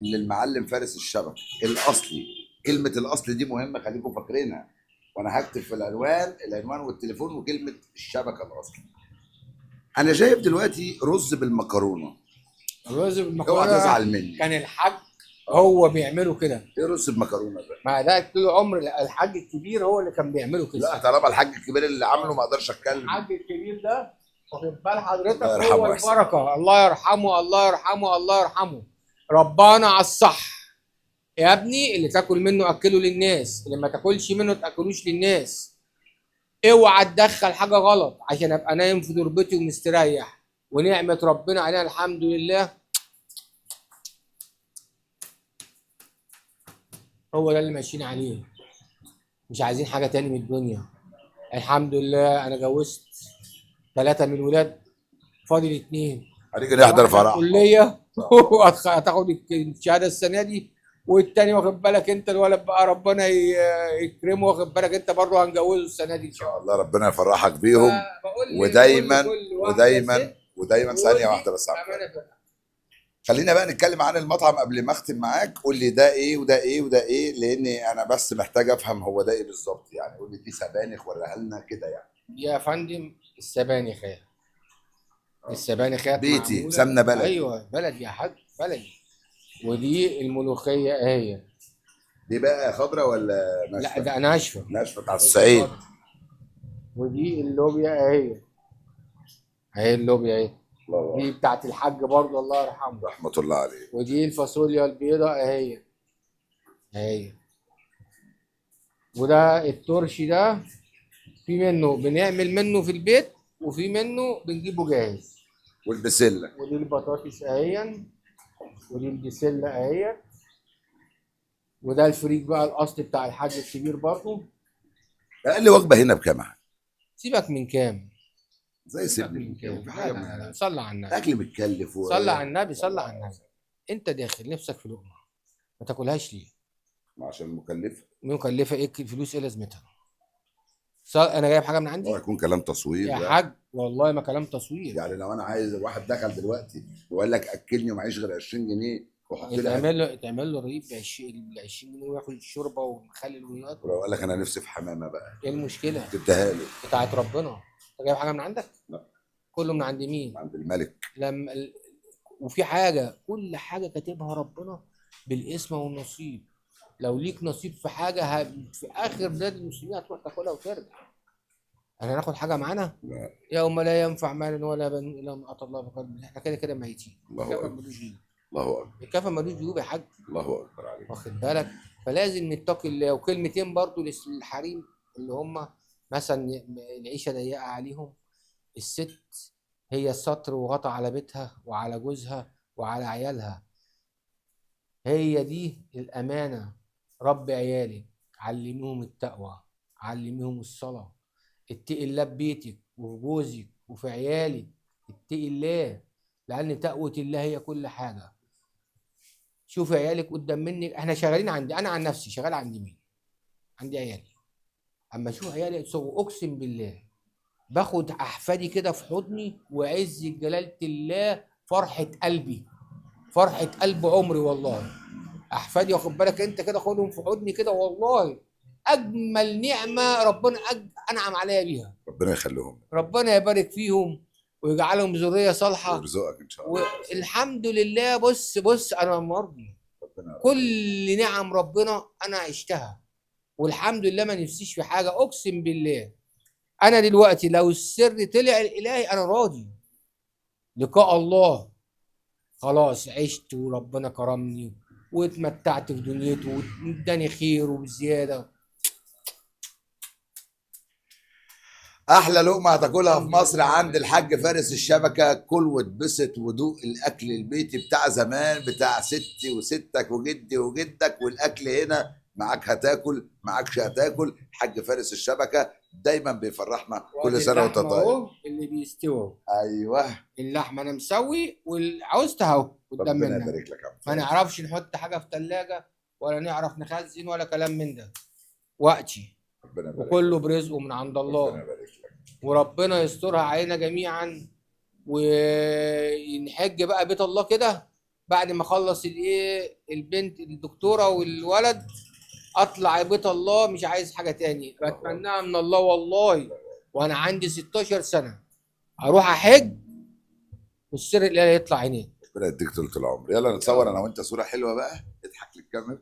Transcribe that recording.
للمعلم فارس الشبكه الاصلي. كلمه الاصلي دي مهمه، خليكم فاكرينها. وانا هكتب في العنوان والتليفون وكلمه الشبكه الاصلي. انا شايف دلوقتي رز بالمكرونه. الرز اوعى بالمكرونه تزعل مني. كان الحاج هو بيعمله كده. ايه رز بمكرونه ده؟ ما ده طول عمر الحاج الكبير هو اللي كان بيعمله كده. لا، طالما الحاج الكبير اللي عمله ما اقدرش اتكلم. الحاج الكبير ده واخد بال حضرتك الله هو يرحمه احسن. البركه، الله يرحمه الله يرحمه الله يرحمه. ربنا على الصح يا ابني، اللي تاكل منه اكله للناس، اللي ما تاكلش منه تاكلوش للناس. اوعى تدخل حاجه غلط عشان ابقى نايم في تربتي ومستريح ونعمه ربنا علينا الحمد لله. هو ده اللي ماشيين عليه، مش عايزين حاجه تاني من الدنيا. الحمد لله انا جوزت 3 من الولاد، فاضل 2. هنيجي نحضر واحده فرح. كليه وهتاخد الشهاده السنه دي، والتاني واخد بالك انت الولد بقى ربنا يكرمه، واخد بالك انت برضه هنجوزه السنه دي ان ان شاء شاء الله. الله ربنا يفرحك بيهم. بقول ودايما لكل واحده ودايما ست ودايما ثانيه جوزي واحده بس. امانه في. خلينا بقى نتكلم عن المطعم قبل ما اختم معاك. قول لي ده ايه وده ايه وده ايه، لاني انا بس محتاج افهم هو ده ايه بالظبط. يعني قول لي دي سبانخ ولا لنا كده يعني. يا فندم السبانخ اهي، السبانخ اهي بيتي معموله. سمنه بلدي. ايوه بلدي يا حاج بلدي. ودي الملوخيه اهي. دي بقى خضره ولا لا ناشفه؟ ده ناشفه. ناشفه على لسه الصعيد. خضرا. ودي اللوبيا اهي، اهي اللوبيا اهي. الله دي أكبر. بتاعت الحاج برضه الله يرحمه. رحمه الله عليه. ودي الفاصوليا البيضاء اهي اهي. وده الترشي ده، في منه بنعمل منه في البيت وفي منه بنجيبه جاهز. والبسله. ودي البطاطس اهي، ودي البسله اهي. وده الفريك بقى الاصلي بتاع الحاج الكبير برضه. اقل وجبه هنا بكام؟ سيبك من كام، زي سيبك سيبني من من كام كام، في لا حاجه لا لا، صلى على النبي. الاكل متكلف صلى على النبي صلى على الله. النبي. انت داخل نفسك في لقمه ما تاكلهاش ليه؟ عشان مكلف. مكلفه ايه الفلوس، ايه لازمتها؟ انا جايب حاجه من هو عندي يكون كلام تصوير يا يعني. حاج، والله ما كلام تصوير. يعني لو انا عايز واحد دخل دلوقتي وقال لك اكلني ومعيش غير 20 جنيه وحط لي يتعمل له رغيف ب 20 جنيه وياخد الشوربه ومخلل وياكل. ولو قال لك انا نفسي في حمامه بقى ايه المشكله؟ جبتها له. بتاعت ربنا. انت جايب حاجه من عندك؟ لا. كله من عند مين؟ عند الملك. لما وفي حاجه، كل حاجه كاتبها ربنا بالاسم والنصيب. لو ليك نصيب في حاجه في اخر بلاد المسلمين هتروح تاكلها وترجع. احنا هناخد حاجه معانا؟ لا. يوم لا ينفع مال ولا بنون الا من اتى الله بقلب. احنا كده كده ميتين. الله الكفن اكبر. ملوش جيوب. الله اكبر. الكفن ملوش جيوب يا حاج. الله اكبر عليك. واخد بالك؟ فلازم نتقي الله. وكلمتين برضو للحريم اللي هم مثلا العيشه ضيقه عليهم. الست هي الستر وغطى على بيتها وعلى جوزها وعلى عيالها. هي دي الامانه. ربي عيالك، علميهم التقوى، علميهم الصلاه. اتقي الله ببيتك وفي جوزك وفي عيالك. اتقي الله، لان تقوى الله هي كل حاجه. شوفي عيالك قدام منك. احنا شغالين عندي، انا عن نفسي شغال عند مين؟ عندي عيالي. اما اشوف عيالي اقسم بالله باخد احفادي كده في حضني وعز جلاله الله، فرحه قلبي، فرحه قلب عمري والله. احفادي واخد بالك انت كده، خدهم في حضني كده والله. اجمل نعمه ربنا انعم عليا بيها. ربنا يخليهم. ربنا يبارك فيهم ويجعلهم ذريه صالحه. ويرزقك ان شاء الله. والحمد لله. بص انا مرضي. ربنا. كل نعم ربنا انا عشتها والحمد لله، ما نفسيش في حاجه اقسم بالله. انا دلوقتي لو السر طلع الالهي انا راضي. لقاء الله خلاص عشت وربنا كرمني واتمتعت في دنيته واداني خير وبزياده. احلى لقمه هتاكلها في مصر عند الحاج فارس الشبكه. كل واتبسط ودوق الاكل البيتي بتاع زمان، بتاع ستي وستك وجدي وجدك. والاكل هنا معاك هتاكل، معاكش هتاكل. حاج فارس الشبكه دايما بيفرحنا. كل سنه وانت اللحمه طيب. اهو اللي بيستوي. ايوه. اللحمه انا مسوي وعوزتها اهو قدام ربنا منا. يبارك لك يا عم ما فارس. نعرفش نحط حاجه في ثلاجه ولا نعرف نخزن ولا كلام من ده. وقتي ربنا يبارك لك. وكله برزقه من عند ربنا الله. يبارك لك. وربنا يسترها علينا جميعا ونحج بقى بيت الله كده بعد ما اخلص الايه البنت الدكتوره والولد اطلع بيت الله، مش عايز حاجه تاني بتمناها من الله والله. وانا عندي 16 سنه اروح احج والسر اللي يطلع عينيه. ربنا يديك طول العمر. يلا نتصور انا وانت صوره حلوه بقى، اضحك للكاميرا.